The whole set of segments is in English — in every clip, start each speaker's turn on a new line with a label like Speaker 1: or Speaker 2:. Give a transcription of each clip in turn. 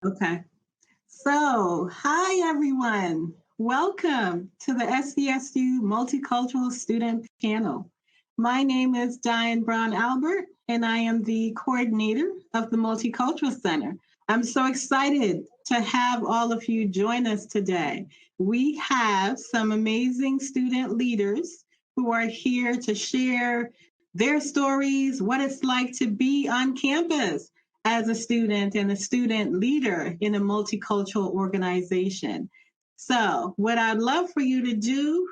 Speaker 1: Okay. So, hi everyone. Welcome to the SCSU Multicultural Student Panel. My name is Diane Brown Albert, and I am the coordinator of the Multicultural Center. I'm so excited to have all of you join us today. We have some amazing student leaders who are here to share their stories, what it's like to be on campus as a student and a student leader in a multicultural organization. So, what I'd love for you to do,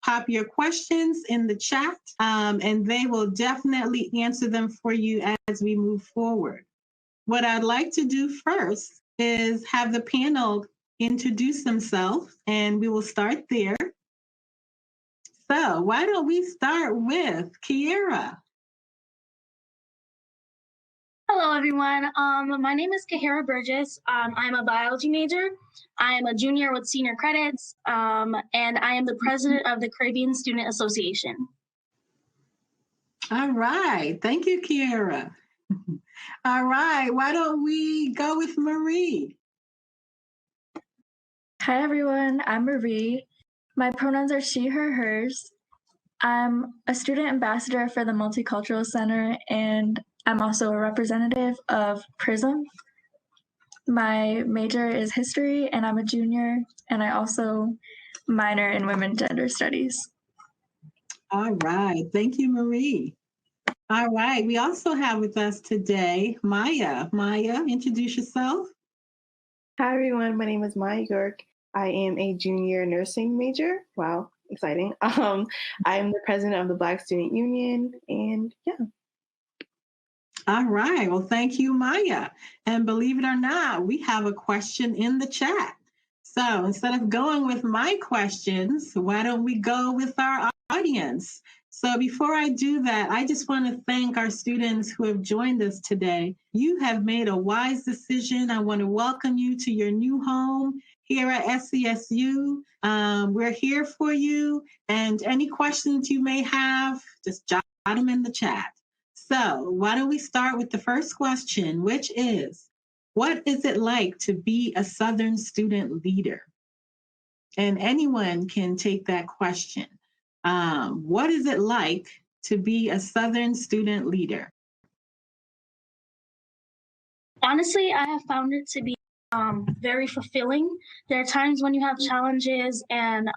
Speaker 1: pop your questions in the chat, and they will definitely answer them for you as we move forward. What I'd like to do first is have the panel introduce themselves, and we will start there. So, why don't we start with Kahira?
Speaker 2: Hello, everyone. My name is Kahira Burgess. I'm a biology major. I am a junior with senior credits, and I am the president of the Caribbean Student Association.
Speaker 1: All right. Thank you, Kahira. All right. Why don't we go with Marie?
Speaker 3: Hi, everyone. I'm Marie. My pronouns are she, her, hers. I'm a student ambassador for the Multicultural Center, and I'm also a representative of Prism. My major is history, and I'm a junior, and I also minor in women gender studies.
Speaker 1: All right. Thank you, Marie. All right. We also have with us today Maya. Maya, introduce yourself.
Speaker 4: Hi, everyone. My name is Maya York. I am a junior nursing major. Wow, exciting. I am the president of the Black Student Union, and yeah.
Speaker 1: All right. Well, thank you, Maya. And believe it or not, we have a question in the chat. So instead of going with my questions, why don't we go with our audience? So before I do that, I just want to thank our students who have joined us today. You have made a wise decision. I want to welcome you to your new home here at SCSU. We're here for you. And any questions you may have, just jot them in the chat. So why don't we start with the first question, which is, what is it like to be a Southern student leader? And anyone can take that question. What is it like to be a Southern student leader?
Speaker 2: Honestly, I have found it to be very fulfilling. There are times when you have challenges and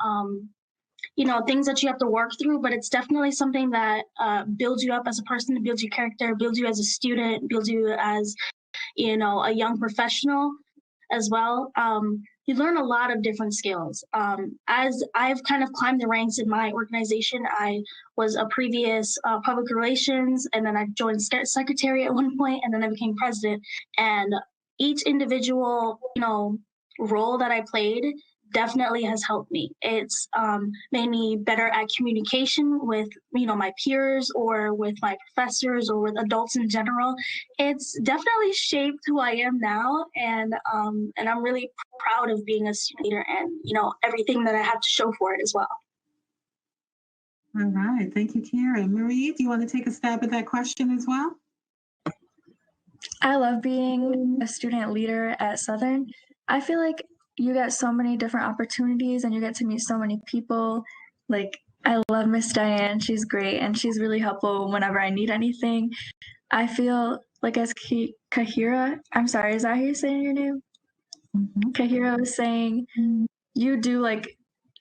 Speaker 2: things that you have to work through, but it's definitely something that builds you up as a person, builds your character, builds you as a student, builds you as, a young professional as well. You learn a lot of different skills. As I've kind of climbed the ranks in my organization, I was a previous public relations, and then I joined secretary at one point, and then I became president. And each individual, role that I played definitely has helped me. It's made me better at communication with, my peers or with my professors or with adults in general. It's definitely shaped who I am now, and I'm really proud of being a student leader and, everything that I have to show for it as well.
Speaker 1: All right. Thank you, Karen. Marie, do you want to take a stab at that question as well?
Speaker 3: I love being a student leader at Southern. I feel like you get so many different opportunities and you get to meet so many people. Like, I love Miss Diane. She's great and she's really helpful whenever I need anything. I feel like as Kahira, I'm sorry, is that how you're saying your name? Mm-hmm. Kahira was saying, you do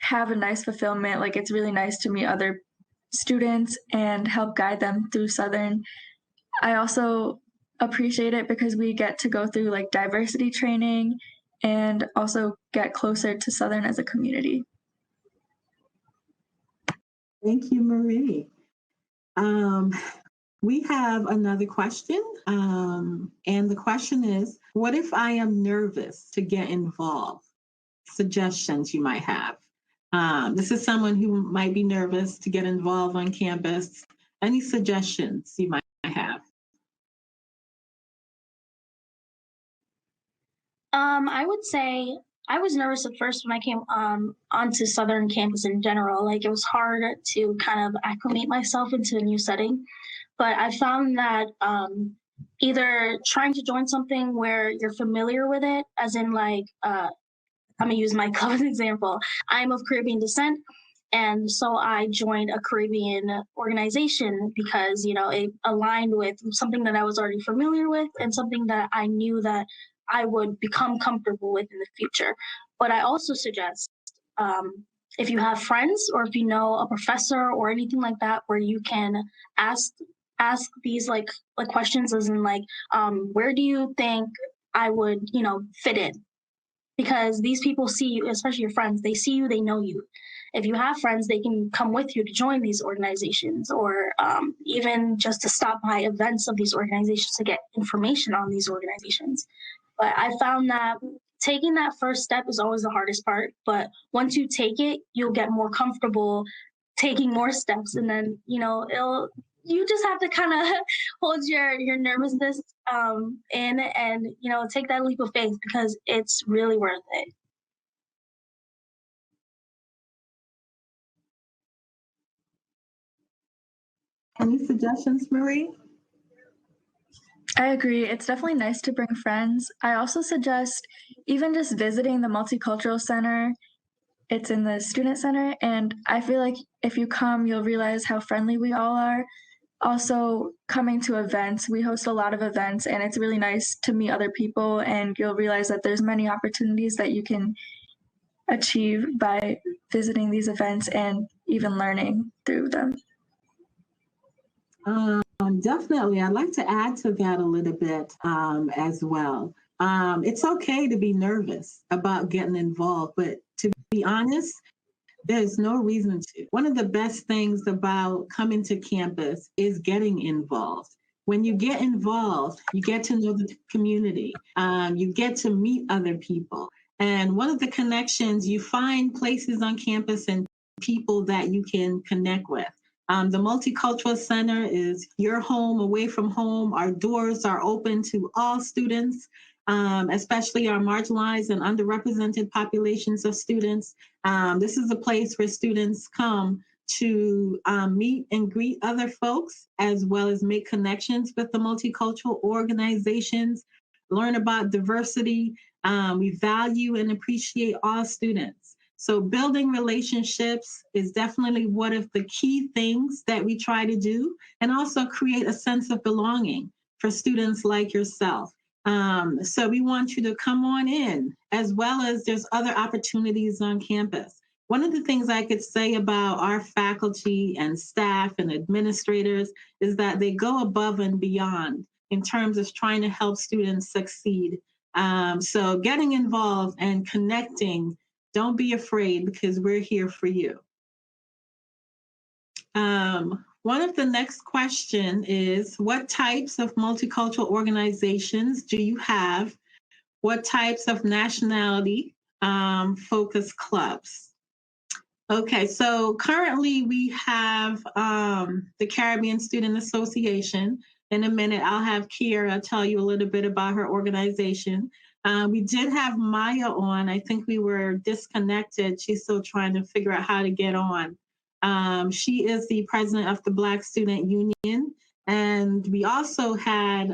Speaker 3: have a nice fulfillment. Like, it's really nice to meet other students and help guide them through Southern. I also appreciate it because we get to go through diversity training and also get closer to Southern as a community.
Speaker 1: Thank you, Marie. We have another question, and the question is, what if I am nervous to get involved? Suggestions you might have. This is someone who might be nervous to get involved on campus. Any suggestions you might have?
Speaker 2: I would say I was nervous at first when I came onto Southern campus in general. It was hard to kind of acclimate myself into a new setting. But I found that, either trying to join something where you're familiar with it, as in like, I'm gonna use my club as an example. I'm of Caribbean descent, and so I joined a Caribbean organization because, it aligned with something that I was already familiar with and something that I knew that I would become comfortable with in the future. But I also suggest, if you have friends or if you know a professor or anything like that, where you can ask these like questions, as in like, where do you think I would, fit in? Because these people see you, especially your friends, they see you, they know you. If you have friends, they can come with you to join these organizations, or even just to stop by events of these organizations to get information on these organizations. But I found that taking that first step is always the hardest part. But once you take it, you'll get more comfortable taking more steps. And then, you just have to kind of hold your nervousness in and, take that leap of faith, because it's really worth it.
Speaker 1: Any suggestions, Marie?
Speaker 3: I agree. It's definitely nice to bring friends. I also suggest even just visiting the Multicultural Center. It's in the student center, and I feel like if you come, you'll realize how friendly we all are. Also, coming to events, we host a lot of events, and it's really nice to meet other people, and you'll realize that there's many opportunities that you can achieve by visiting these events and even learning through them.
Speaker 1: Definitely. I'd like to add to that a little bit as well. It's okay to be nervous about getting involved, but to be honest, there's no reason to. One of the best things about coming to campus is getting involved. When you get involved, you get to know the community. You get to meet other people. And one of the connections, you find places on campus and people that you can connect with. The Multicultural Center is your home away from home. Our doors are open to all students, especially our marginalized and underrepresented populations of students. This is a place where students come to meet and greet other folks, as well as make connections with the multicultural organizations, learn about diversity. We value and appreciate all students. So building relationships is definitely one of the key things that we try to do, and also create a sense of belonging for students like yourself. So we want you to come on in, as well as there's other opportunities on campus. One of the things I could say about our faculty and staff and administrators is that they go above and beyond in terms of trying to help students succeed. So getting involved and connecting, don't be afraid, because we're here for you. One of the next question is, what types of multicultural organizations do you have? What types of nationality focus clubs? Okay, so currently we have the Caribbean Student Association. In a minute, I'll have Kahira tell you a little bit about her organization. We did have Maya on. I think we were disconnected. She's still trying to figure out how to get on. She is the president of the Black Student Union. And we also had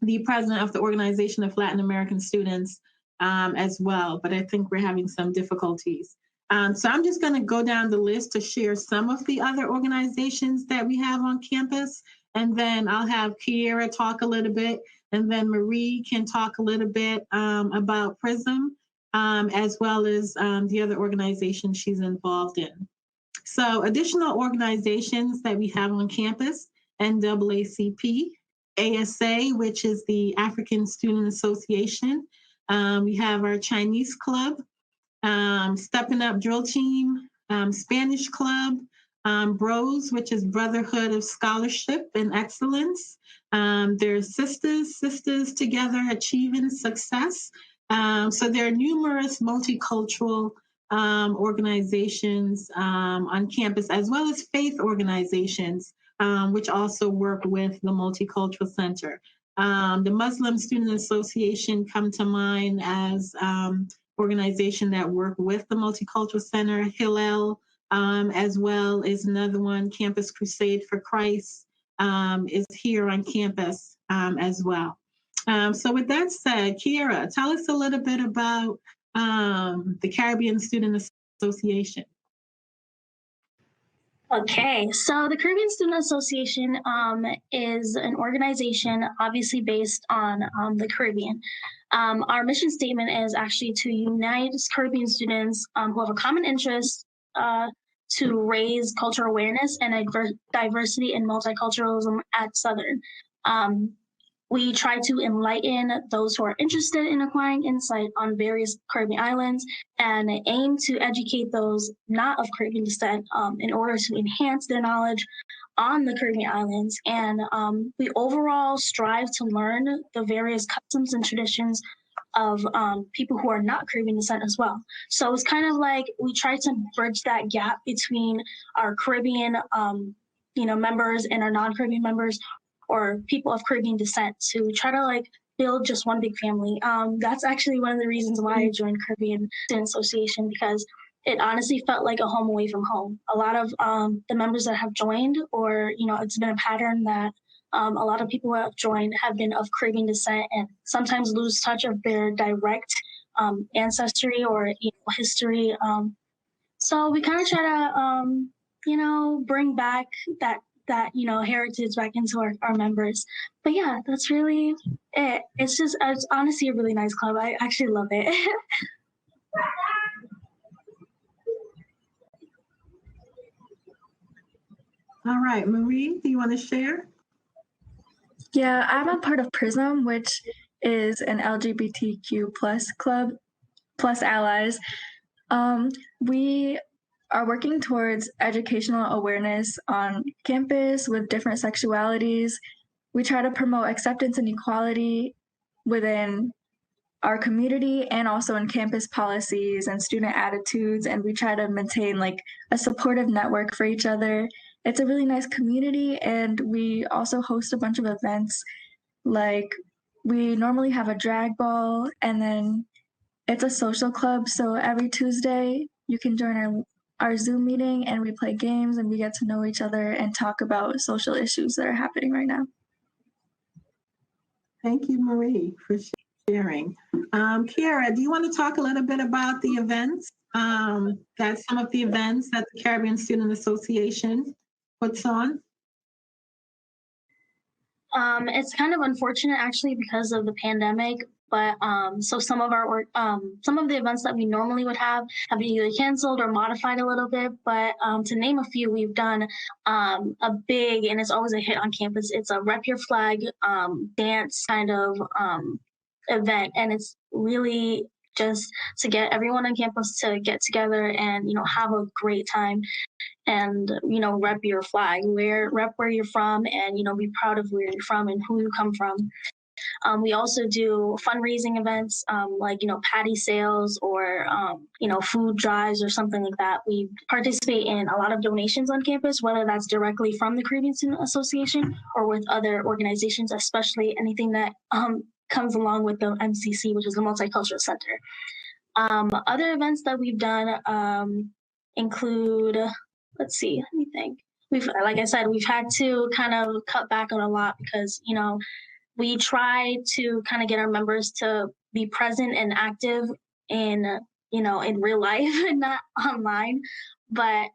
Speaker 1: the president of the Organization of Latin American Students as well. But I think we're having some difficulties. So I'm just going to go down the list to share some of the other organizations that we have on campus. And then I'll have Kahira talk a little bit. And then Marie can talk a little bit about Prism, as well as the other organizations she's involved in. So additional organizations that we have on campus: NAACP, ASA, which is the African Student Association. We have our Chinese Club, Stepping Up Drill Team, Spanish Club, BROS, which is Brotherhood of Scholarship and Excellence. There's Sisters Together Achieving Success. So there are numerous multicultural organizations on campus, as well as faith organizations, which also work with the Multicultural Center. The Muslim Student Association come to mind as organization that work with the Multicultural Center. Hillel, as well as another one, Campus Crusade for Christ, is here on campus as well. So with that said, Kahira, tell us a little bit about the Caribbean Student Association.
Speaker 2: Okay, so the Caribbean Student Association is an organization obviously based on the Caribbean. Our mission statement is actually to unite Caribbean students who have a common interest to raise cultural awareness and diversity and multiculturalism at Southern. We try to enlighten those who are interested in acquiring insight on various Caribbean islands and aim to educate those not of Caribbean descent in order to enhance their knowledge on the Caribbean islands. And we overall strive to learn the various customs and traditions of people who are not Caribbean descent as well. So it's kind of like we try to bridge that gap between our Caribbean members and our non-Caribbean members, or people of Caribbean descent, to try to like build just one big family. That's actually one of the reasons why I joined Caribbean Student Association, because it honestly felt like a home away from home. A lot of the members that have joined, or it's been a pattern that a lot of people who have joined have been of Caribbean descent and sometimes lose touch of their direct ancestry or history. So we kind of try to bring back that heritage back into our members. But yeah, that's really it. It's honestly a really nice club. I actually love it.
Speaker 1: All right, Marie, do you want to share?
Speaker 3: Yeah, I'm a part of Prism, which is an LGBTQ plus club, plus allies. We are working towards educational awareness on campus with different sexualities. We try to promote acceptance and equality within our community and also in campus policies and student attitudes. And we try to maintain like a supportive network for each other. It's a really nice community. And we also host a bunch of events. Like we normally have a drag ball, and then it's a social club. So every Tuesday you can join our Zoom meeting and we play games and we get to know each other and talk about social issues that are happening right now.
Speaker 1: Thank you, Marie, for sharing. Kahira, do you want to talk a little bit about the events, some of the events that the Caribbean Student Association puts on?
Speaker 2: It's kind of unfortunate actually because of the pandemic, but so some of the events that we normally would have been either canceled or modified a little bit. But to name a few, we've done a big, and it's always a hit on campus, it's a Rep Your Flag dance kind of event, and it's really just to get everyone on campus to get together and have a great time and rep your flag, rep where you're from, and be proud of where you're from and who you come from. We also do fundraising events like patty sales or food drives or something like that. We participate in a lot of donations on campus, whether that's directly from the Caribbean Student Association or with other organizations, especially anything that comes along with the MCC, which is the Multicultural Center. Other events that we've done include, let's see, let me think. Like I said, we've had to kind of cut back on a lot because, we try to kind of get our members to be present and active in real life and not online. But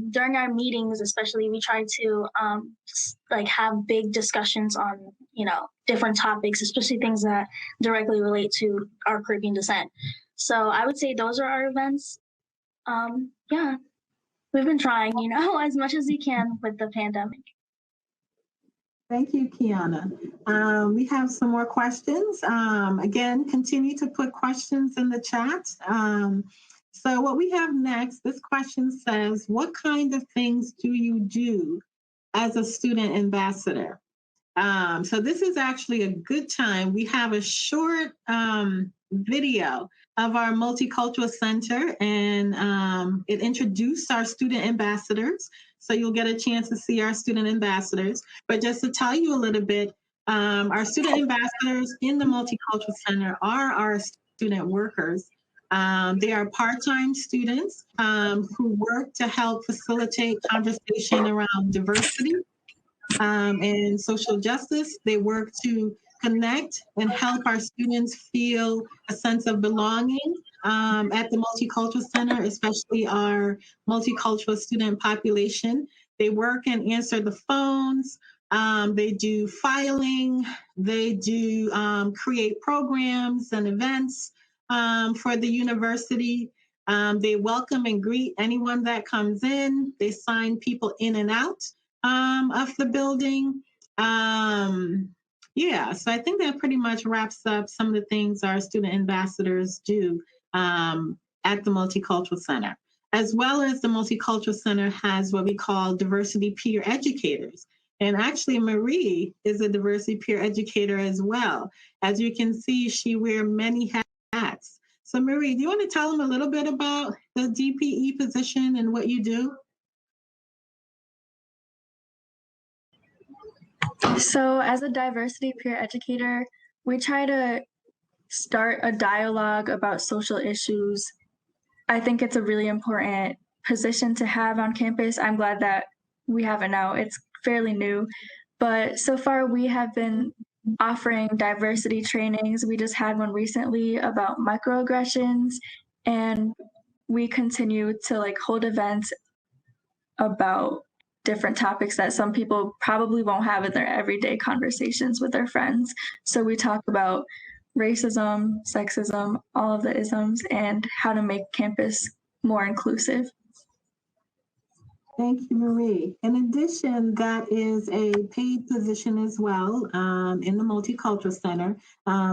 Speaker 2: during our meetings, especially, we try to have big discussions on, different topics, especially things that directly relate to our Caribbean descent. So I would say those are our events. Yeah, we've been trying, as much as we can with the pandemic.
Speaker 1: Thank you, Kiana. We have some more questions. Again, continue to put questions in the chat. So what we have next, this question says, what kind of things do you do as a student ambassador? So this is actually a good time. We have a short video of our Multicultural Center, and it introduced our student ambassadors. So you'll get a chance to see our student ambassadors. But just to tell you a little bit, our student ambassadors in the Multicultural Center are our student workers. They are part-time students who work to help facilitate conversation around diversity, and social justice. They work to connect and help our students feel a sense of belonging at the Multicultural Center, especially our multicultural student population. They work and answer the phones. They do filing. They do create programs and events for the university. They welcome and greet anyone that comes in. They sign people in and out of the building. Yeah, so I think that pretty much wraps up some of the things our student ambassadors do at the Multicultural Center. As well as the Multicultural Center has what we call diversity peer educators. And actually, Marie is a diversity peer educator as well. As you can see, she wears many hats. So Marie, do you want to tell them a little bit about the DPE position and what you do?
Speaker 3: So as a diversity peer educator, we try to start a dialogue about social issues. I think it's a really important position to have on campus. I'm glad that we have it now. It's fairly new, but so far we have been offering diversity trainings. We just had one recently about microaggressions, and we continue to hold events about different topics that some people probably won't have in their everyday conversations with their friends. So we talk about racism, sexism, all of the isms, and how to make campus more inclusive.
Speaker 1: Thank you, Marie. In addition, that is a paid position as well in the Multicultural Center.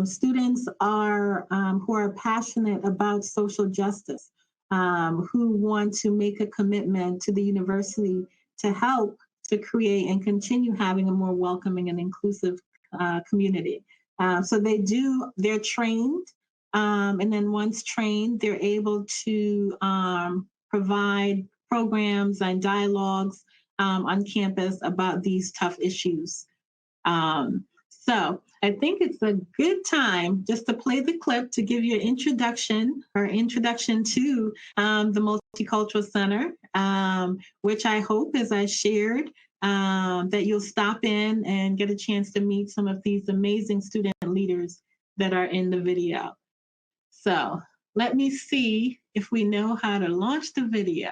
Speaker 1: Students are who are passionate about social justice, who want to make a commitment to the university to help to create and continue having a more welcoming and inclusive community. So they're trained, and then once trained, they're able to provide programs and dialogues on campus about these tough issues. So I think it's a good time just to play the clip to give you an introduction to the Multicultural Center, which I hope, as I shared, that you'll stop in and get a chance to meet some of these amazing student leaders that are in the video. So let me see if we know how to launch the video.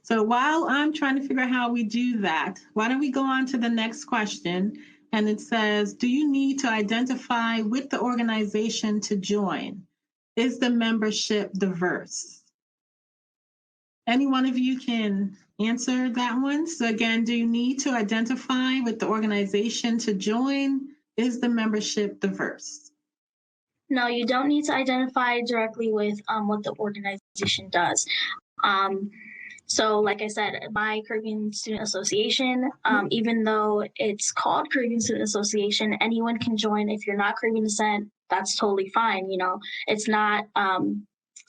Speaker 1: So while I'm trying to figure out how we do that, why don't we go on to the next question? And it says, do you need to identify with the organization to join? Is the membership diverse? Any one of you can answer that one. So again, do you need to identify with the organization to join? Is the membership diverse?
Speaker 2: No, you don't need to identify directly with what the organization does. So like I said, my Caribbean Student Association, even though it's called Caribbean Student Association, anyone can join. If you're not Caribbean descent, that's totally fine. You know, it's not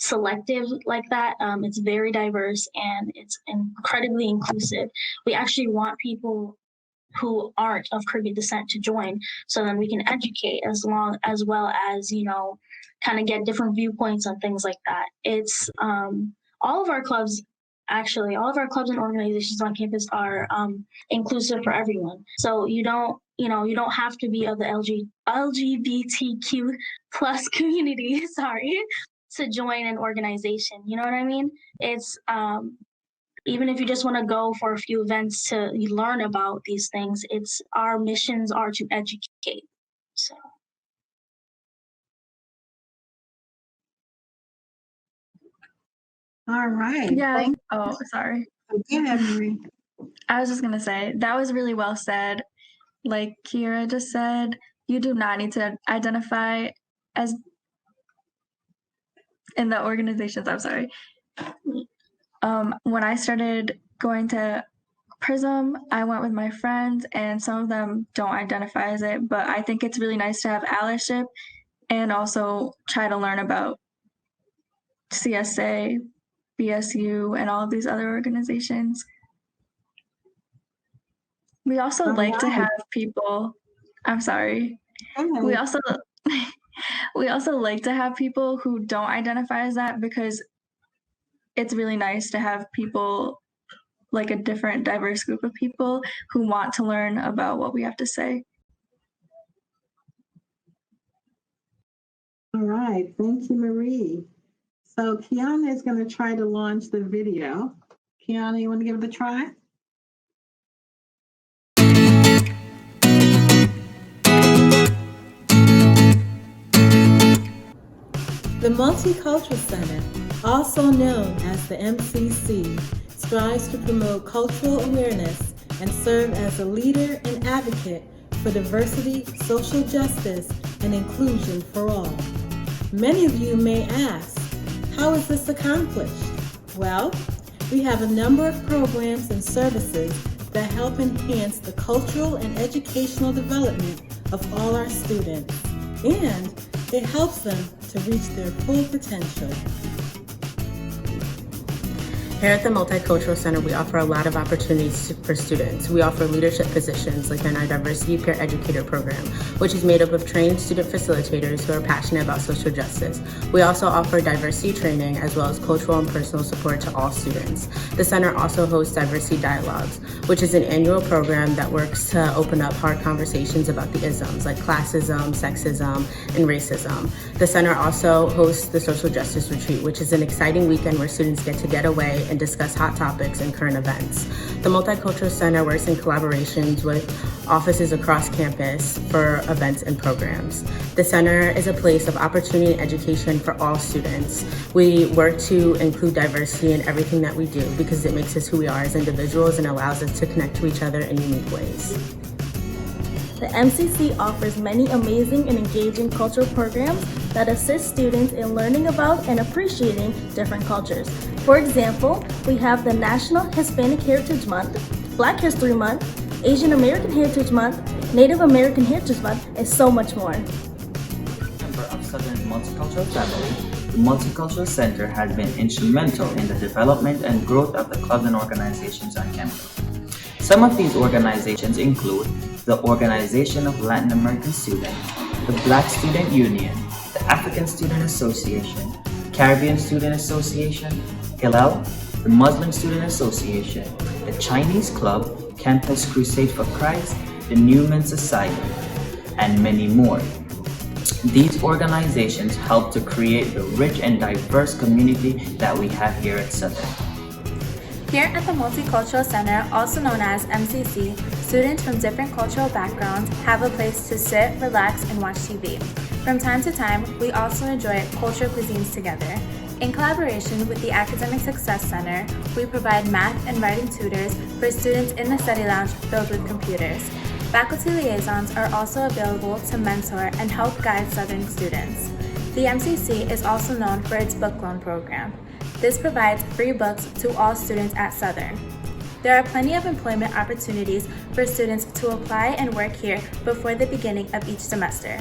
Speaker 2: selective like that. It's very diverse and it's incredibly inclusive. We actually want people who aren't of Caribbean descent to join, so then we can educate as well as, you know, kind of get different viewpoints on things like that. It's all of our clubs and organizations on campus are inclusive for everyone. So you don't have to be of the LGBTQ plus community, to join an organization. You know what I mean? It's even if you just want to go for a few events to learn about these things, our missions are to educate. So.
Speaker 1: All right.
Speaker 3: Yeah. Oh, sorry.
Speaker 1: Go ahead, Marie.
Speaker 3: I was just going to say, that was really well said. Like Kira just said, you do not need to identify as in the organizations. I'm sorry. When I started going to Prism, I went with my friends, and some of them don't identify as it, but I think it's really nice to have allyship and also try to learn about CSA, BSU, and all of these other organizations. We also like to have people, I'm sorry. We also like to have people who don't identify as that, because it's really nice to have people, like a different diverse group of people who want to learn about what we have to say.
Speaker 1: All right, thank you, Marie. So Kiana is going to try to launch the video. Kiana, you want to give it a try?
Speaker 5: The Multicultural Center, also known as the MCC, strives to promote cultural awareness and serve as a leader and advocate for diversity, social justice, and inclusion for all. Many of you may ask, how is this accomplished? Well, we have a number of programs and services that help enhance the cultural and educational development of all our students, and it helps them to reach their full potential.
Speaker 6: Here at the Multicultural Center, we offer a lot of opportunities for students. We offer leadership positions like in our Diversity Peer Educator program, which is made up of trained student facilitators who are passionate about social justice. We also offer diversity training as well as cultural and personal support to all students. The center also hosts Diversity Dialogues, which is an annual program that works to open up hard conversations about the isms like classism, sexism, and racism. The center also hosts the Social Justice Retreat, which is an exciting weekend where students get to get away and discuss hot topics and current events. The Multicultural Center works in collaborations with offices across campus for events and programs. The center is a place of opportunity and education for all students. We work to include diversity in everything that we do because it makes us who we are as individuals and allows us to connect to each other in unique ways.
Speaker 7: The MCC offers many amazing and engaging cultural programs that assist students in learning about and appreciating different cultures. For example, we have the National Hispanic Heritage Month, Black History Month, Asian American Heritage Month, Native American Heritage Month, and so much more.
Speaker 8: Member of Southern's multicultural family, the Multicultural Center has been instrumental in the development and growth of the clubs and organizations on campus. Some of these organizations include the Organization of Latin American Students, the Black Student Union, the African Student Association, Caribbean Student Association, Hillel, the Muslim Student Association, the Chinese Club, Campus Crusade for Christ, the Newman Society, and many more. These organizations help to create the rich and diverse community that we have here at Southern.
Speaker 9: Here at the Multicultural Center, also known as MCC, students from different cultural backgrounds have a place to sit, relax, and watch TV. From time to time, we also enjoy cultural cuisines together. In collaboration with the Academic Success Center, we provide math and writing tutors for students in the study lounge filled with computers. Faculty liaisons are also available to mentor and help guide Southern students. The MCC is also known for its book loan program. This provides free books to all students at Southern. There are plenty of employment opportunities for students to apply and work here before the beginning of each semester.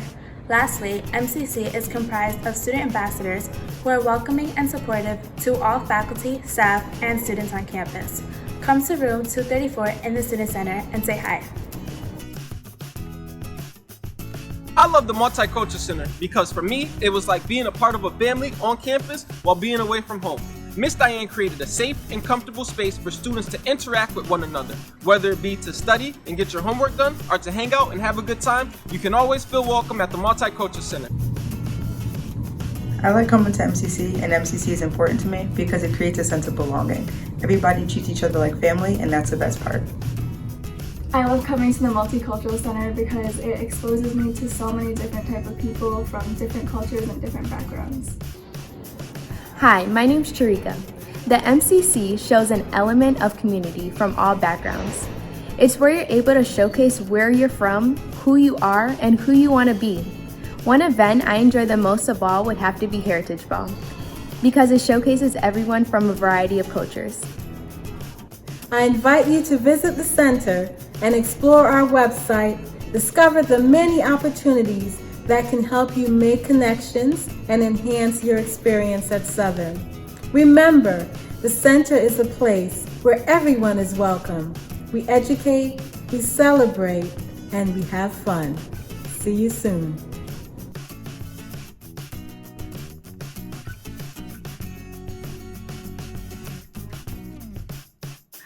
Speaker 9: Lastly, MCC is comprised of student ambassadors who are welcoming and supportive to all faculty, staff, and students on campus. Come to room 234 in the Student Center and say hi.
Speaker 10: I love the Multicultural Center because for me, it was like being a part of a family on campus while being away from home. Miss Diane created a safe and comfortable space for students to interact with one another. Whether it be to study and get your homework done or to hang out and have a good time, you can always feel welcome at the Multicultural Center.
Speaker 11: I like coming to MCC, and MCC is important to me because it creates a sense of belonging. Everybody treats each other like family, and that's the best part.
Speaker 3: I love coming to the Multicultural Center because it exposes me to so many different types of people from different cultures and different backgrounds.
Speaker 12: Hi, my name's Charika. The MCC shows an element of community from all backgrounds. It's where you're able to showcase where you're from, who you are, and who you want to be. One event I enjoy the most of all would have to be Heritage Ball, because it showcases everyone from a variety of cultures.
Speaker 5: I invite you to visit the center and explore our website, discover the many opportunities that can help you make connections and enhance your experience at Southern. Remember, the center is a place where everyone is welcome. We educate, we celebrate, and we have fun. See you soon.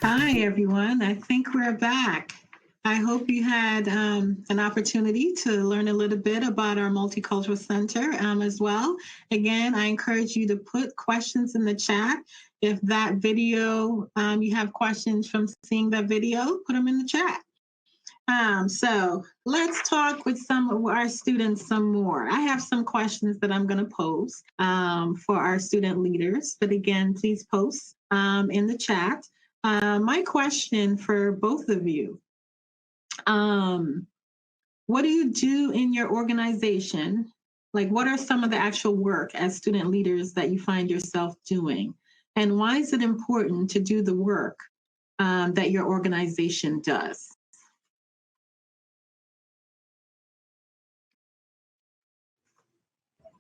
Speaker 1: Hi, everyone. I think we're back. I hope you had an opportunity to learn a little bit about our Multicultural Center as well. Again, I encourage you to put questions in the chat. If that video, you have questions from seeing that video, put them in the chat. So let's talk with some of our students some more. I have some questions that I'm going to pose for our student leaders, but again, please post in the chat. My question for both of you, what do you do in your organization? Like, what are some of the actual work as student leaders that you find yourself doing? And why is it important to do the work that your organization does?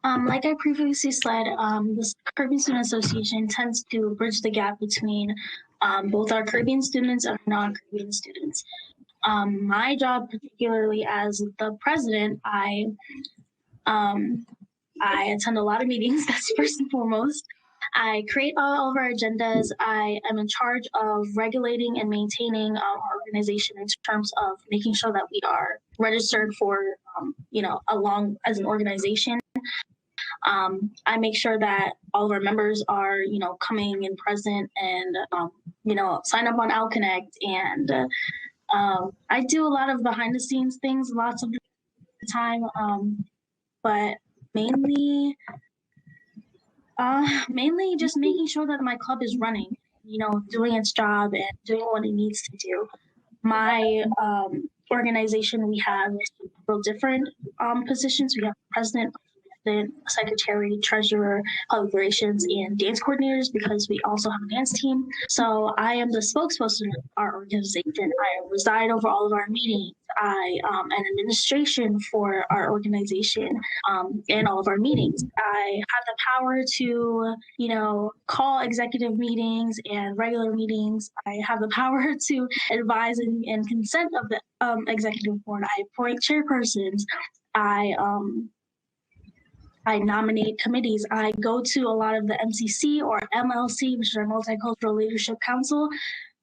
Speaker 2: Like I previously said, the Caribbean Student Association tends to bridge the gap between both our Caribbean students and non-Caribbean students. My job, particularly as the president, I attend a lot of meetings, that's first and foremost. I create all of our agendas. I am in charge of regulating and maintaining our organization in terms of making sure that we are registered for, along as an organization. I make sure that all of our members are, coming and present and, sign up on OutConnect. And I do a lot of behind the scenes things lots of the time, but mainly just making sure that my club is running, doing its job and doing what it needs to do. My organization, we have several different positions. We have president, secretary, treasurer, public relations, and dance coordinators because we also have a dance team. So I am the spokesperson of our organization. I reside over all of our meetings. I am administration for our organization and all of our meetings. I have the power to, call executive meetings and regular meetings. I have the power to advise and consent of the executive board. I appoint chairpersons. I nominate committees. I go to a lot of the MCC or MLC, which is our Multicultural Leadership Council.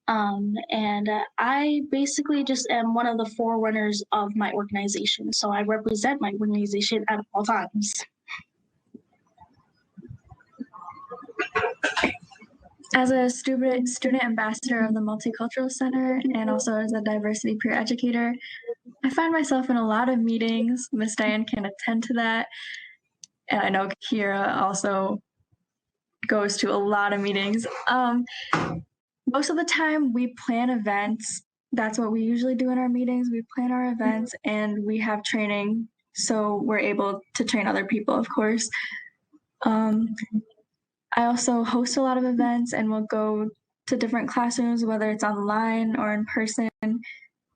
Speaker 2: And I basically just am one of the forerunners of my organization. So I represent my organization at all times.
Speaker 3: As a student ambassador of the Multicultural Center and also as a diversity peer educator, I find myself in a lot of meetings. Miss Diane can attend to that. And I know Kahira also goes to a lot of meetings. Most of the time we plan events. That's what we usually do in our meetings. We plan our events and we have training. So we're able to train other people, of course. I also host a lot of events and we'll go to different classrooms, whether it's online or in person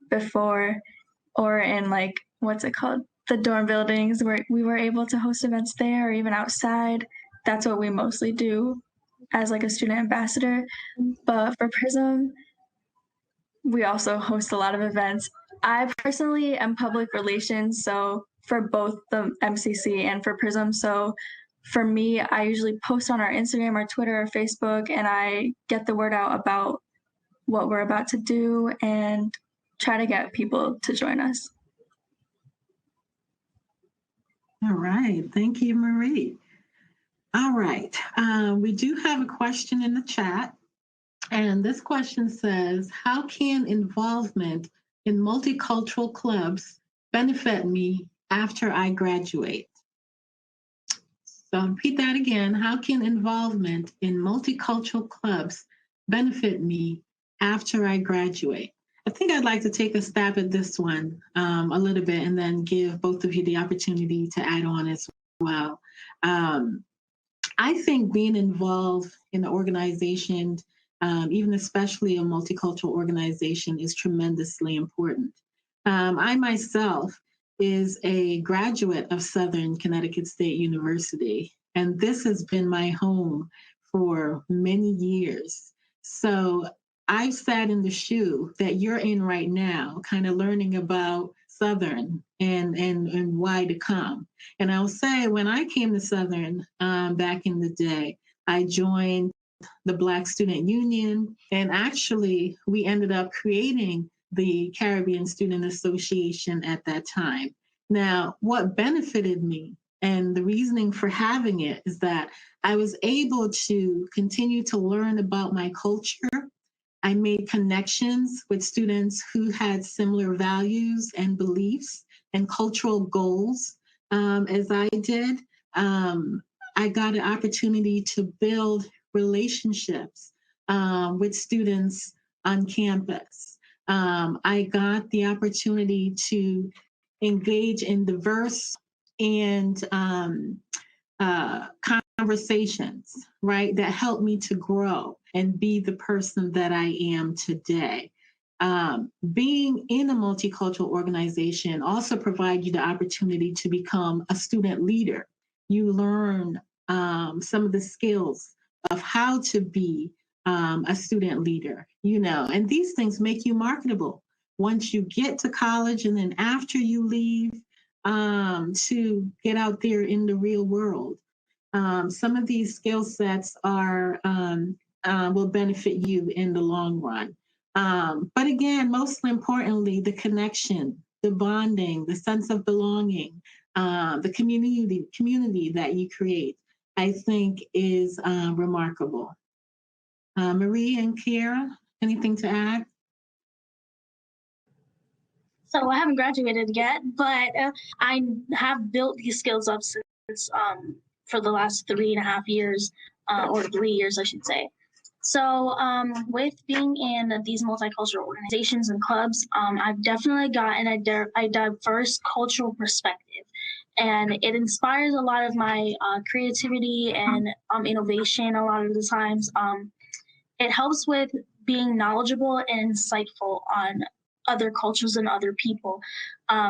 Speaker 3: before, or in the dorm buildings where we were able to host events there or even outside. That's what we mostly do as a student ambassador. But for Prism, we also host a lot of events. I personally am public relations, so for both the MCC and for Prism. So for me, I usually post on our Instagram or Twitter or Facebook, and I get the word out about what we're about to do and try to get people to join us.
Speaker 1: All right. Thank you, Marie. All right. We do have a question in the chat. And this question says, how can involvement in multicultural clubs benefit me after I graduate? So I'll repeat that again. How can involvement in multicultural clubs benefit me after I graduate? I think I'd like to take a stab at this one a little bit and then give both of you the opportunity to add on as well. I think being involved in an organization, even especially a multicultural organization, is tremendously important. I myself is a graduate of Southern Connecticut State University, and this has been my home for many years. So I've sat in the shoe that you're in right now, kind of learning about Southern and why to come. And I'll say when I came to Southern back in the day, I joined the Black Student Union. And actually, we ended up creating the Caribbean Student Association at that time. Now, what benefited me and the reasoning for having it is that I was able to continue to learn about my culture. I made connections with students who had similar values and beliefs and cultural goals as I did. I got an opportunity to build relationships with students on campus. I got the opportunity to engage in diverse and conversations, right, that helped me to grow and be the person that I am today. Being in a multicultural organization also provides you the opportunity to become a student leader. You learn some of the skills of how to be a student leader, and these things make you marketable once you get to college and then after you leave to get out there in the real world. Some of these skill sets will benefit you in the long run. But again, most importantly, the connection, the bonding, the sense of belonging, the community that you create, I think is remarkable. Marie and Kahira, anything to add?
Speaker 2: So I haven't graduated yet, but I have built these skills up since for the last 3.5 years, or 3 years, I should say. So with being in these multicultural organizations and clubs, I've definitely gotten a diverse cultural perspective. And it inspires a lot of my creativity and innovation a lot of the times. It helps with being knowledgeable and insightful on other cultures and other people.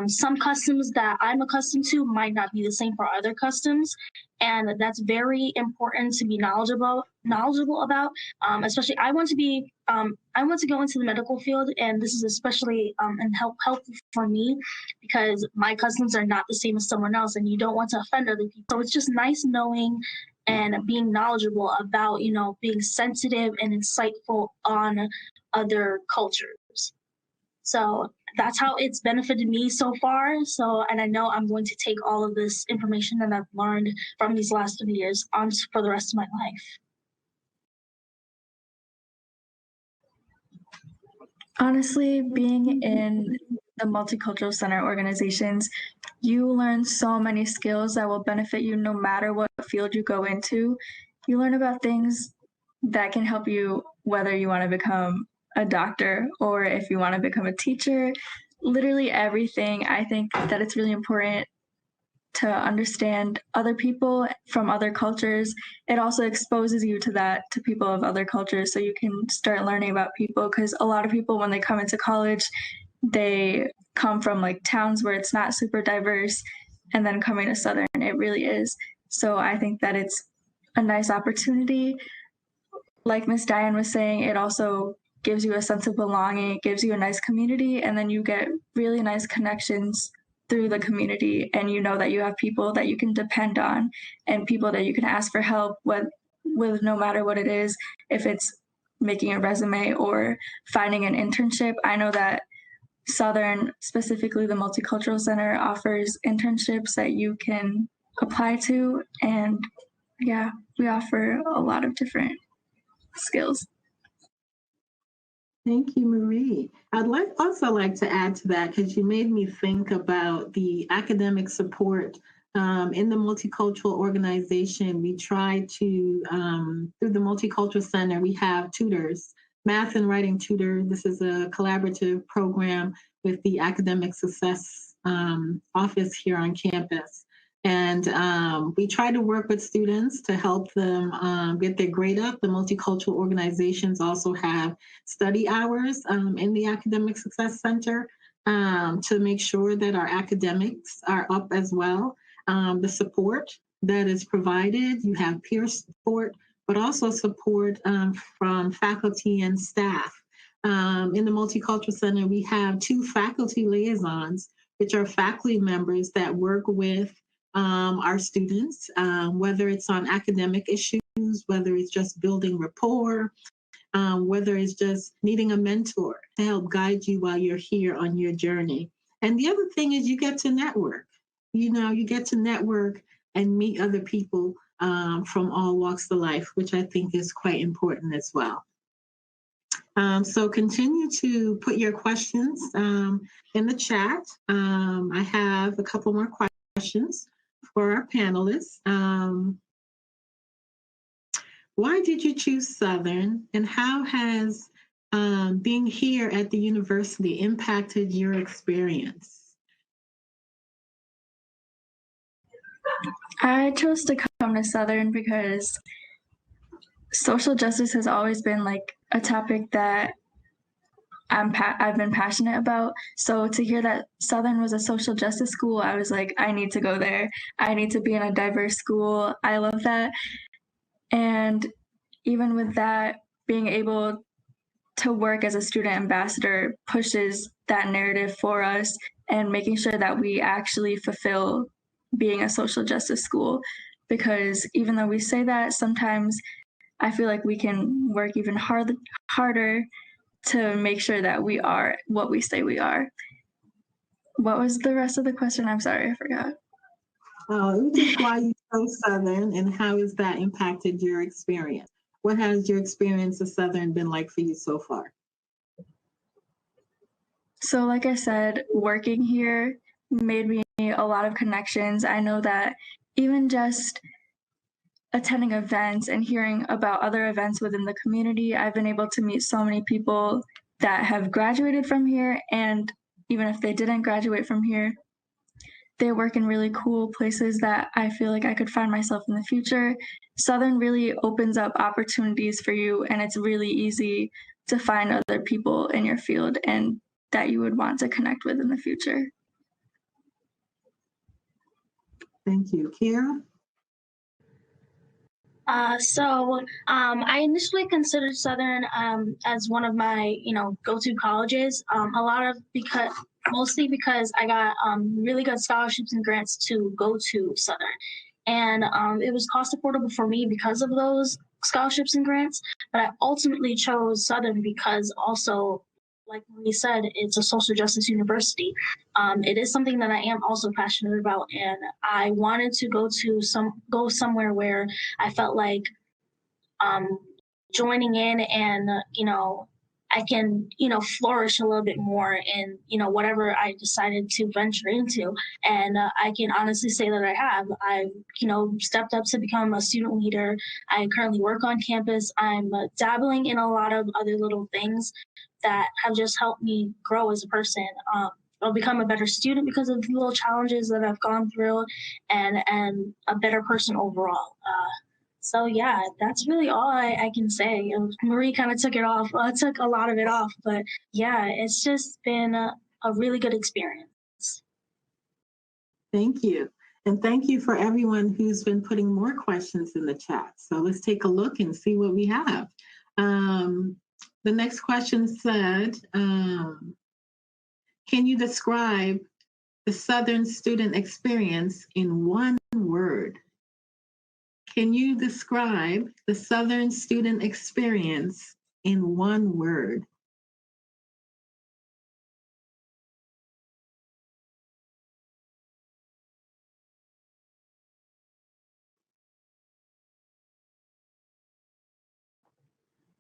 Speaker 2: Some customs that I'm accustomed to might not be the same for other customs, and that's very important to be knowledgeable about. Especially, I want to go into the medical field, and this is especially helpful for me because my customs are not the same as someone else, and you don't want to offend other people. So it's just nice knowing and being knowledgeable about, being sensitive and insightful on other cultures. So that's how it's benefited me so far. And I know I'm going to take all of this information that I've learned from these last 3 years on for the rest of my life.
Speaker 3: Honestly, being in the Multicultural Center organizations, you learn so many skills that will benefit you no matter what field you go into. You learn about things that can help you, whether you want to become a doctor or if you want to become a teacher, literally everything. I think that it's really important to understand other people from other cultures. It also exposes you to people of other cultures, so you can start learning about people, because a lot of people, when they come into college, they come from like towns where it's not super diverse, and then coming to Southern, it really is. So I think that it's a nice opportunity. Like Miss Diane was saying, it also gives you a sense of belonging, it gives you a nice community, and then you get really nice connections through the community, and you know that you have people that you can depend on and people that you can ask for help with no matter what it is, if it's making a resume or finding an internship. I know that Southern, specifically the Multicultural Center, offers internships that you can apply to, and yeah, we offer a lot of different skills.
Speaker 1: Thank you, Marie. I'd also like to add to that, because you made me think about the academic support in the multicultural organization. We try to, through the Multicultural Center, we have tutors, math and writing tutor. This is a collaborative program with the Academic Success Office here on campus. And we try to work with students to help them get their grade up. The multicultural organizations also have study hours in the Academic Success Center to make sure that our academics are up as well. The support that is provided, you have peer support, but also support from faculty and staff. In the Multicultural Center, we have 2 faculty liaisons, which are faculty members that work with our students, whether it's on academic issues whether it's just building rapport, whether it's just needing a mentor to help guide you while you're here on your journey. And the other thing is you get to network. You get to network and meet other people from all walks of life, which I think is quite important as well. So continue to put your questions in the chat. I have a couple more questions for our panelists. Why did you choose Southern, and how has being here at the university impacted your experience?
Speaker 3: I chose to come to Southern because social justice has always been like a topic that I've been passionate about. So to hear that Southern was a social justice school, I was like, I need to go there. I need to be in a diverse school. I love that. And even with that, being able to work as a student ambassador pushes that narrative for us and making sure that we actually fulfill being a social justice school. Because even though we say that, sometimes I feel like we can work even harder to make sure that we are what we say we are. What was the rest of the question? I'm sorry, I forgot.
Speaker 1: Oh, it was just why you chose Southern and how has that impacted your experience? What has your experience of Southern been like for you so far?
Speaker 3: So like I said, working here made me a lot of connections. I know that even just attending events and hearing about other events within the community, I've been able to meet so many people that have graduated from here, and even if they didn't graduate from here, they work in really cool places that I feel like I could find myself in the future. Southern really opens up opportunities for you, and it's really easy to find other people in your field and that you would want to connect with in the future.
Speaker 1: Thank you. Kira?
Speaker 2: I initially considered Southern as one of my, go-to colleges. Mostly because I got really good scholarships and grants to go to Southern, and it was cost affordable for me because of those scholarships and grants. But I ultimately chose Southern because also, like we said, it's a social justice university. It is something that I am also passionate about, and I wanted to go somewhere where I felt like joining in and I can flourish a little bit more in whatever I decided to venture into. And I can honestly say that I have. I've stepped up to become a student leader. I currently work on campus. I'm dabbling in a lot of other little things that have just helped me grow as a person. I'll become a better student because of the little challenges that I've gone through, and a better person overall. So yeah, that's really all I can say. Marie kind of took it off. Took a lot of it off, but yeah, it's just been a really good experience.
Speaker 1: Thank you. And thank you for everyone who's been putting more questions in the chat. So let's take a look and see what we have. The next question said, can you describe the Southern student experience in one word? Can you describe the Southern student experience in one word?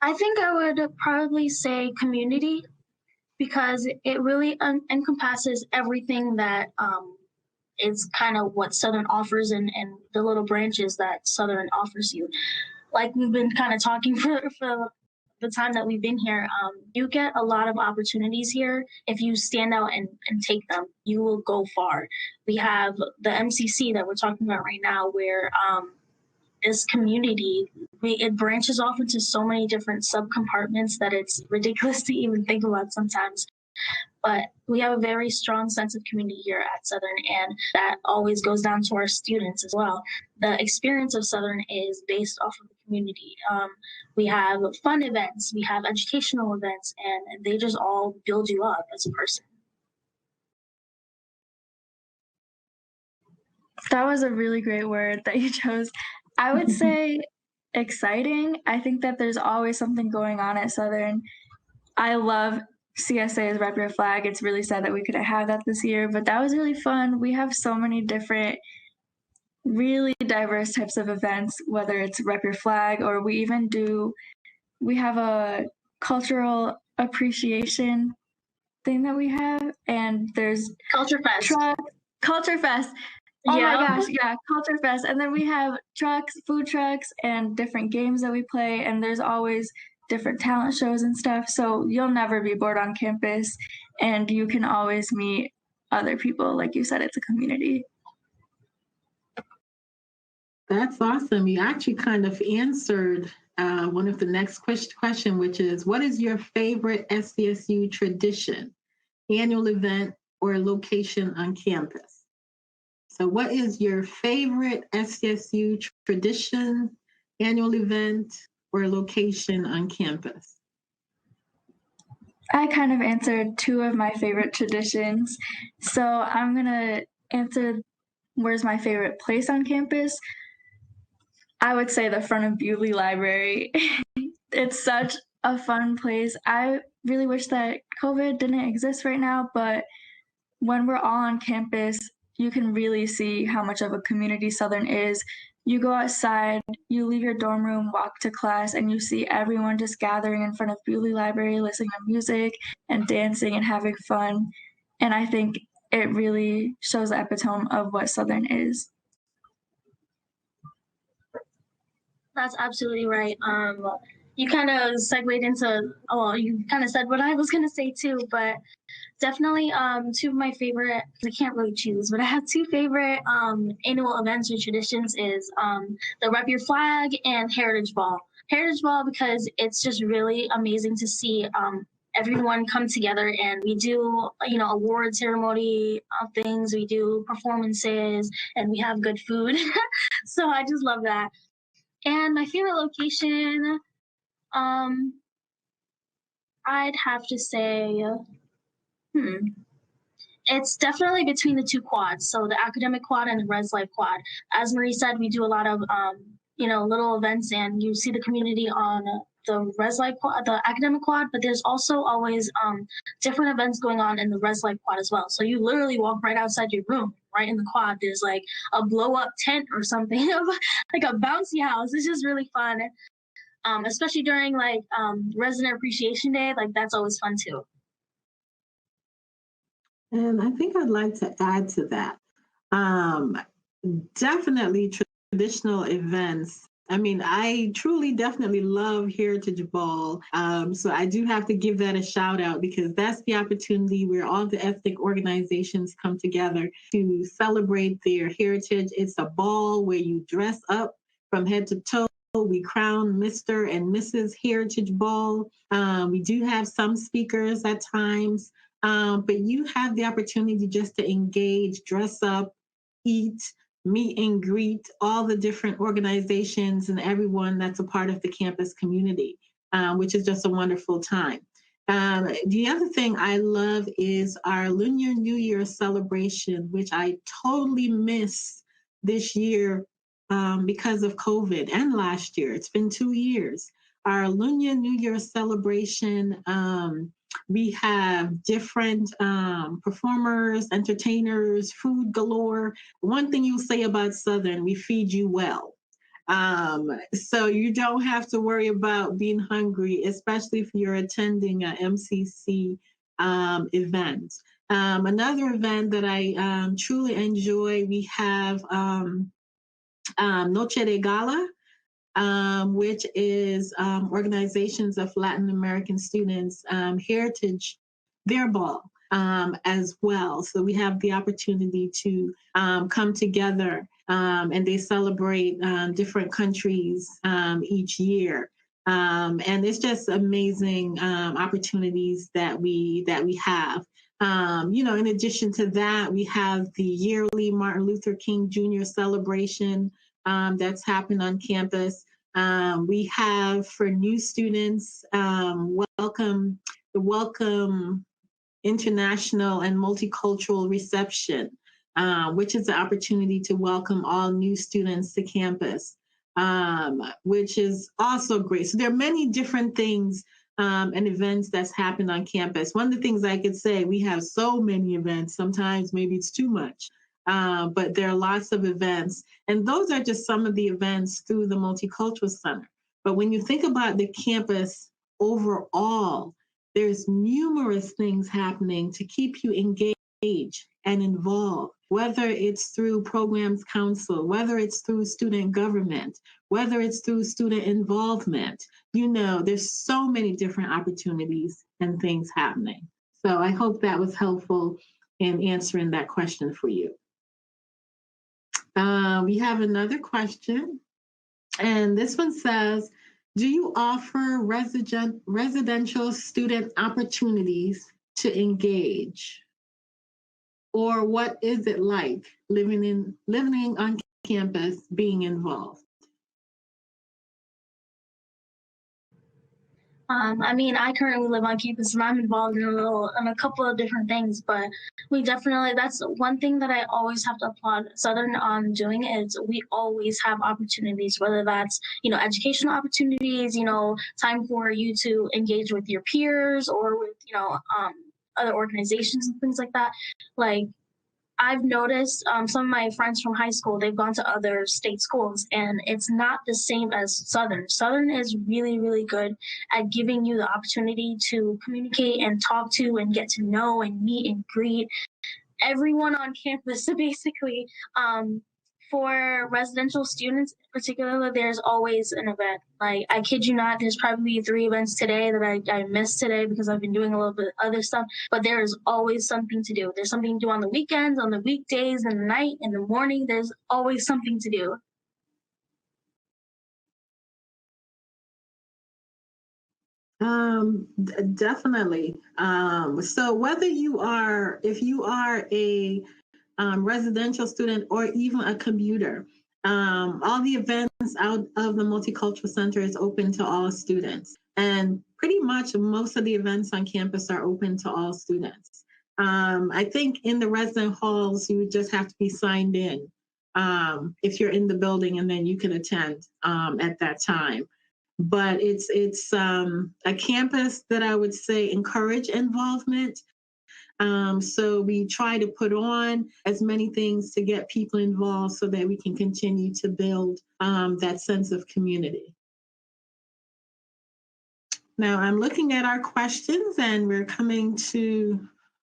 Speaker 2: I think I would probably say community, because it really encompasses everything that is kind of what Southern offers and the little branches that Southern offers you. Like we've been kind of talking for the time that we've been here, you get a lot of opportunities here. If you stand out and take them, you will go far. We have the MCC that we're talking about right now, where this community, it branches off into so many different subcompartments that it's ridiculous to even think about sometimes. But we have a very strong sense of community here at Southern, and that always goes down to our students as well. The experience of Southern is based off of the community. We have fun events, we have educational events, and they just all build you up as a person.
Speaker 3: That was a really great word that you chose. I would say exciting. I think that there's always something going on at Southern. I love CSA's Rep Your Flag. It's really sad that we couldn't have that this year, but that was really fun. We have so many different, really diverse types of events, whether it's Rep Your Flag or we have a cultural appreciation thing that we have, and there's
Speaker 2: Culture Fest.
Speaker 3: Culture Fest. Oh
Speaker 2: Yeah.
Speaker 3: my gosh, yeah, Culture Fest. And then we have food trucks, and different games that we play, and there's always different talent shows and stuff. So you'll never be bored on campus, and you can always meet other people. Like you said, it's a community.
Speaker 1: That's awesome. You actually kind of answered one of the next question, which is, what is your favorite SCSU tradition, annual event, or location on campus? So what is your favorite SCSU tradition, annual event, or location on campus?
Speaker 3: I kind of answered two of my favorite traditions. So I'm going to answer where's my favorite place on campus. I would say the front of Bewley Library. It's such a fun place. I really wish that COVID didn't exist right now, but when we're all on campus, you can really see how much of a community Southern is. You go outside, you leave your dorm room, walk to class, and you see everyone just gathering in front of Bewley Library, listening to music and dancing and having fun. And I think it really shows the epitome of what Southern is.
Speaker 2: That's absolutely right. You kind of segued into, you kind of said what I was going to say too, but definitely two of my favorite, I can't really choose, but I have two favorite annual events or traditions is the Rep Your Flag and Heritage Ball. Heritage Ball because it's just really amazing to see everyone come together, and we do, award ceremony things, we do performances, and we have good food. So I just love that. And my favorite location, I'd have to say, it's definitely between the two quads. So the academic quad and the Res Life quad. As Marie said, we do a lot of, little events, and you see the community on the Res Life quad, the academic quad, but there's also always different events going on in the Res Life quad as well. So you literally walk right outside your room, right in the quad. There's like a blow up tent or something, like a bouncy house. It's just really fun. Especially during like Resident Appreciation Day, like that's always fun too.
Speaker 1: And I think I'd like to add to that. Definitely traditional events. I mean, I truly definitely love Heritage Ball. So I do have to give that a shout out, because that's the opportunity where all the ethnic organizations come together to celebrate their heritage. It's a ball where you dress up from head to toe. We crown Mr. and Mrs. Heritage Ball. We do have some speakers at times, but you have the opportunity just to engage, dress up, eat, meet and greet all the different organizations and everyone that's a part of the campus community, which is just a wonderful time. The other thing I love is our Lunar New Year celebration, which I totally miss this year because of COVID, and last year. It's been 2 years. Our Lunar New Year celebration, we have different performers, entertainers, food galore. One thing you'll say about Southern, we feed you well. So you don't have to worry about being hungry, especially if you're attending an MCC event. Another event that I truly enjoy, we have Noche de Gala, which is organizations of Latin American students, heritage, their ball as well. So we have the opportunity to come together, and they celebrate different countries each year. And it's just amazing opportunities that we have. In addition to that, we have the yearly Martin Luther King Jr. celebration that's happened on campus. We have, for new students, Welcome International and Multicultural Reception, which is the opportunity to welcome all new students to campus. which is also great. So there are many different things and events that's happened on campus. One of the things I could say, we have so many events, sometimes maybe it's too much, but there are lots of events. And those are just some of the events through the Multicultural Center. But when you think about the campus overall, there's numerous things happening to keep you engaged and involved, whether it's through programs council, whether it's through student government, whether it's through student involvement. You know, there's so many different opportunities and things happening. So I hope that was helpful in answering that question for you. We have another question, and this one says, do you offer residential student opportunities to engage? Or what is it like living on campus, being involved?
Speaker 2: I mean, I currently live on campus and I'm involved in a couple of different things, but we definitely, that's one thing that I always have to applaud Southern on doing is we always have opportunities, whether that's, educational opportunities, time for you to engage with your peers or with, other organizations and things like that. Like, I've noticed some of my friends from high school, they've gone to other state schools and it's not the same as Southern. Southern is really, really good at giving you the opportunity to communicate and talk to and get to know and meet and greet everyone on campus. So basically, for residential students particularly, there's always an event. Like, I kid you not, there's probably 3 events today that I missed today because I've been doing a little bit of other stuff, but there is always something to do. There's something to do on the weekends, on the weekdays, in the night, in the morning. There's always something to do.
Speaker 1: Definitely. So whether if you are a residential student or even a commuter, all the events out of the Multicultural Center is open to all students. And pretty much most of the events on campus are open to all students. I think in the resident halls, you would just have to be signed in if you're in the building, and then you can attend at that time. But it's a campus that I would say encourage involvement. So we try to put on as many things to get people involved so that we can continue to build that sense of community. Now I'm looking at our questions and we're coming to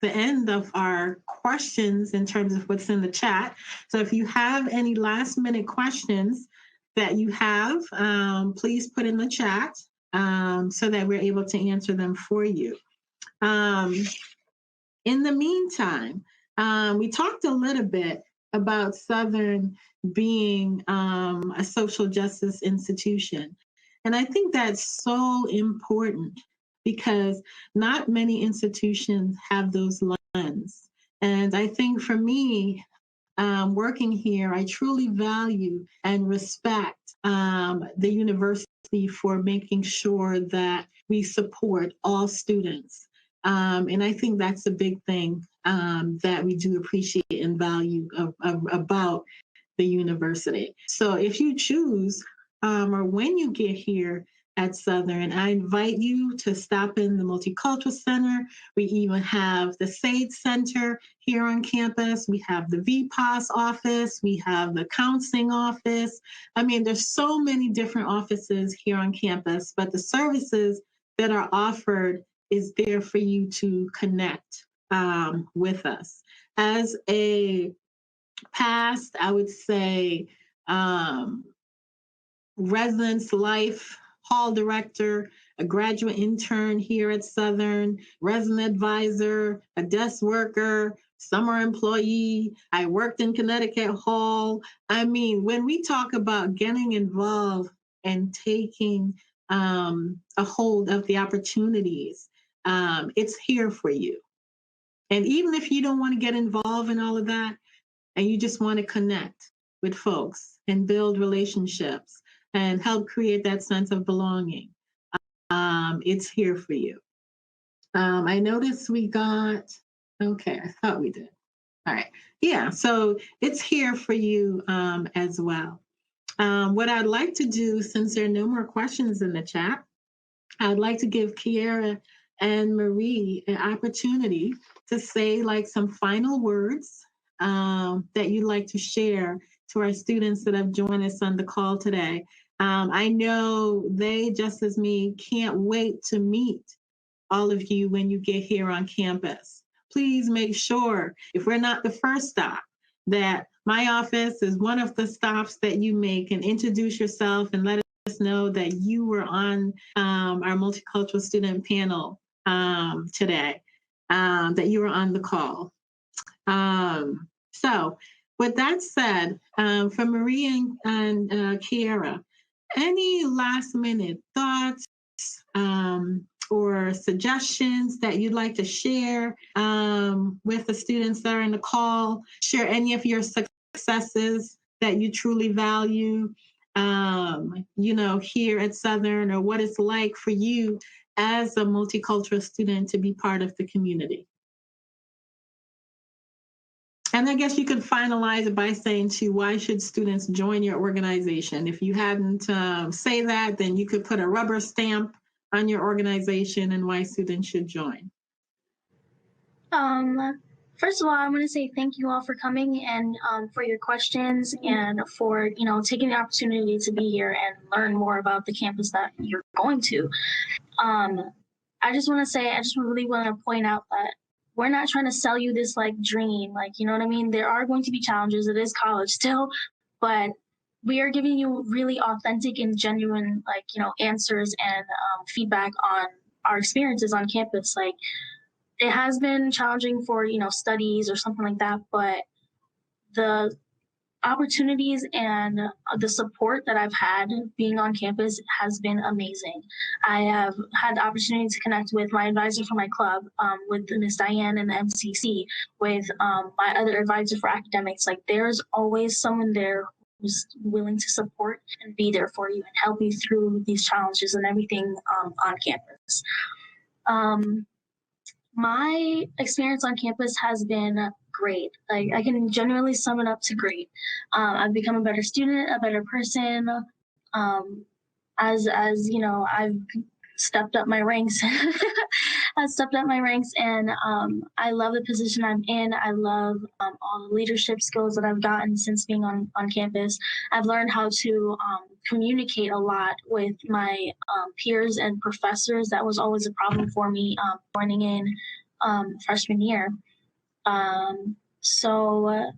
Speaker 1: the end of our questions in terms of what's in the chat. So if you have any last minute questions that you have, please put in the chat so that we're able to answer them for you. In the meantime, we talked a little bit about Southern being a social justice institution. And I think that's so important because not many institutions have those lens. And I think for me, working here, I truly value and respect the university for making sure that we support all students. And I think that's a big thing that we do appreciate and value about the university. So if you choose or when you get here at Southern, I invite you to stop in the Multicultural Center. We even have the SAID Center here on campus. We have the VPOS office. We have the counseling office. I mean, there's so many different offices here on campus, but the services that are offered is there for you to connect with us. As a past, I would say, residence life hall director, a graduate intern here at Southern, resident advisor, a desk worker, summer employee. I worked in Connecticut Hall. I mean, when we talk about getting involved and taking a hold of the opportunities, it's here for you. And even if you don't want to get involved in all of that, and you just want to connect with folks and build relationships and help create that sense of belonging, it's here for you. I noticed we got, okay, I thought we did. All right, yeah, so it's here for you as well. What I'd like to do, since there are no more questions in the chat, I'd like to give Kahira and Marie an opportunity to say like some final words that you'd like to share to our students that have joined us on the call today. I know they, just as me, can't wait to meet all of you when you get here on campus. Please make sure, if we're not the first stop, that my office is one of the stops that you make, and introduce yourself and let us know that you were on our multicultural student panel today, that you were on the call. So with that said, for Marie and Kahira, any last minute thoughts or suggestions that you'd like to share with the students that are in the call? Share any of your successes that you truly value, here at Southern, or what it's like for you as a multicultural student to be part of the community. And I guess you could finalize it by saying, too, why should students join your organization? If you hadn't say that, then you could put a rubber stamp on your organization and why students should join.
Speaker 2: First of all, I want to say thank you all for coming and for your questions, and for taking the opportunity to be here and learn more about the campus that you're going to. I just really want to point out that we're not trying to sell you this like dream, like, you know what I mean? There are going to be challenges. It is college still, but we are giving you really authentic and genuine, answers and feedback on our experiences on campus. Like, it has been challenging for, studies or something like that, but the opportunities and the support that I've had being on campus has been amazing. I have had the opportunity to connect with my advisor for my club, with Ms. Diane and the MCC, with my other advisor for academics. Like, there's always someone there who's willing to support and be there for you and help you through these challenges and everything on campus. My experience on campus has been great. Like, I can genuinely sum it up to great. I've become a better student, a better person. As I've stepped up my ranks. I've stepped up my ranks, and I love the position I'm in. I love all the leadership skills that I've gotten since being on campus. I've learned how to communicate a lot with my peers and professors. That was always a problem for me joining in freshman year. So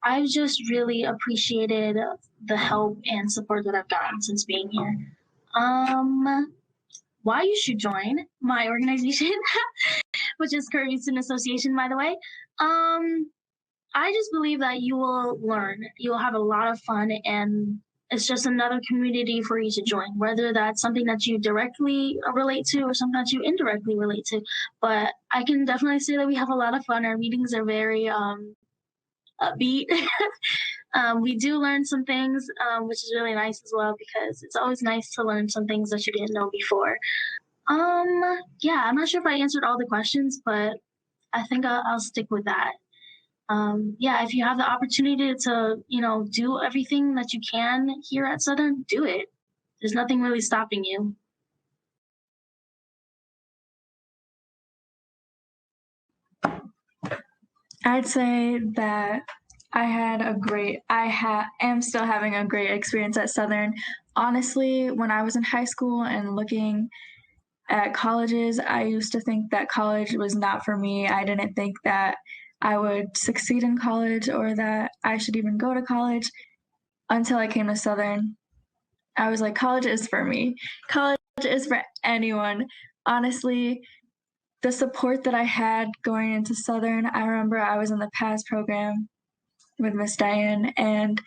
Speaker 2: I've just really appreciated the help and support that I've gotten since being here. Why you should join my organization, which is Caribbean Student Association, by the way. I just believe that you will learn, you'll have a lot of fun, and it's just another community for you to join, whether that's something that you directly relate to or something that you indirectly relate to. But I can definitely say that we have a lot of fun. Our meetings are very upbeat. We do learn some things, which is really nice as well, because it's always nice to learn some things that you didn't know before. Yeah, I'm not sure if I answered all the questions, but I think I'll stick with that. Yeah, if you have the opportunity to, do everything that you can here at Southern, do it. There's nothing really stopping you.
Speaker 3: I'd say that I am still having a great experience at Southern. Honestly, when I was in high school and looking at colleges, I used to think that college was not for me. I didn't think that I would succeed in college or that I should even go to college until I came to Southern. I was like, college is for me. College is for anyone. Honestly, the support that I had going into Southern, I remember I was in the PASS program with Miss Diane, and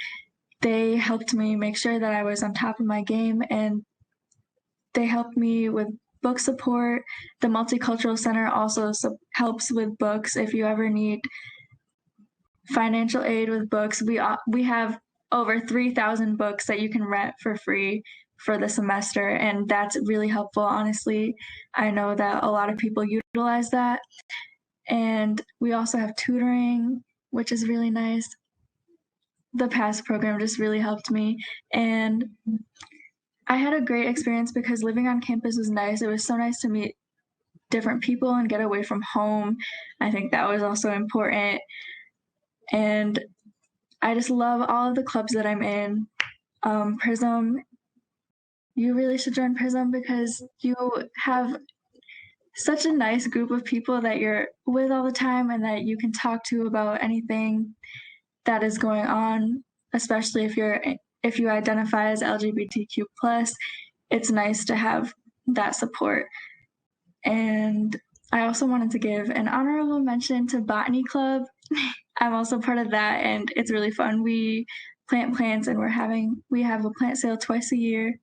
Speaker 3: they helped me make sure that I was on top of my game, and they helped me with book support. The Multicultural Center also helps with books. If you ever need financial aid with books, we have over 3,000 books that you can rent for free for the semester, and that's really helpful. Honestly, I know that a lot of people utilize that. And we also have tutoring, which is really nice. the past program just really helped me. And I had a great experience because living on campus was nice. It was so nice to meet different people and get away from home. I think that was also important. And I just love all of the clubs that I'm in. Prism, you really should join Prism because you have such a nice group of people that you're with all the time and that you can talk to about anything that is going on, especially if you identify as LGBTQ+. It's nice to have that support. And I also wanted to give an honorable mention to Botany Club. I'm also part of that, and it's really fun. We plant plants, and we have a plant sale twice a year.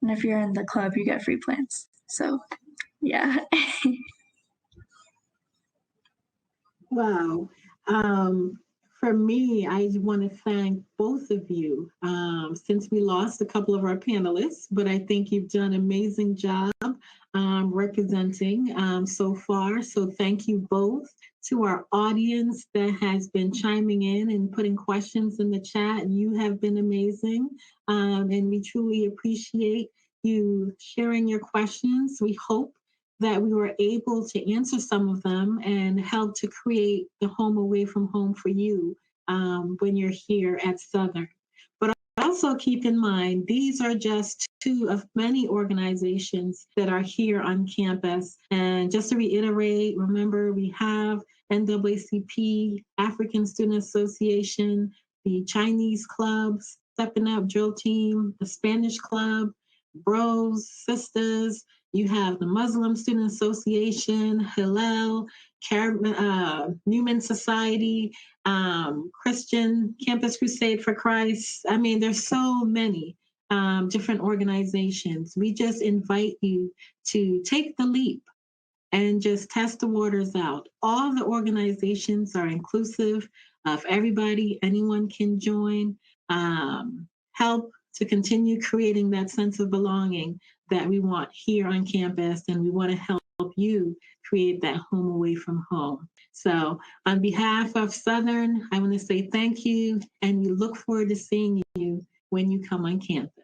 Speaker 3: And if you're in the club, you get free plants. So, yeah.
Speaker 1: Wow. For me, I want to thank both of you since we lost a couple of our panelists, but I think you've done an amazing job representing so far. So thank you both. To our audience that has been chiming in and putting questions in the chat, you have been amazing. And we truly appreciate you sharing your questions. We hope that we were able to answer some of them and help to create the home away from home for you when you're here at Southern. But also keep in mind, these are just two of many organizations that are here on campus. And just to reiterate, remember we have NAACP, African Student Association, the Chinese clubs, Stepping Up Drill Team, the Spanish Club, Bros, Sisters. You have the Muslim Student Association, Hillel, Newman Society, Christian Campus Crusade for Christ. I mean, there's so many different organizations. We just invite you to take the leap and just test the waters out. All the organizations are inclusive of everybody. Anyone can join. Help to continue creating that sense of belonging that we want here on campus, and we want to help you create that home away from home. So on behalf of Southern, I want to say thank you, and we look forward to seeing you when you come on campus.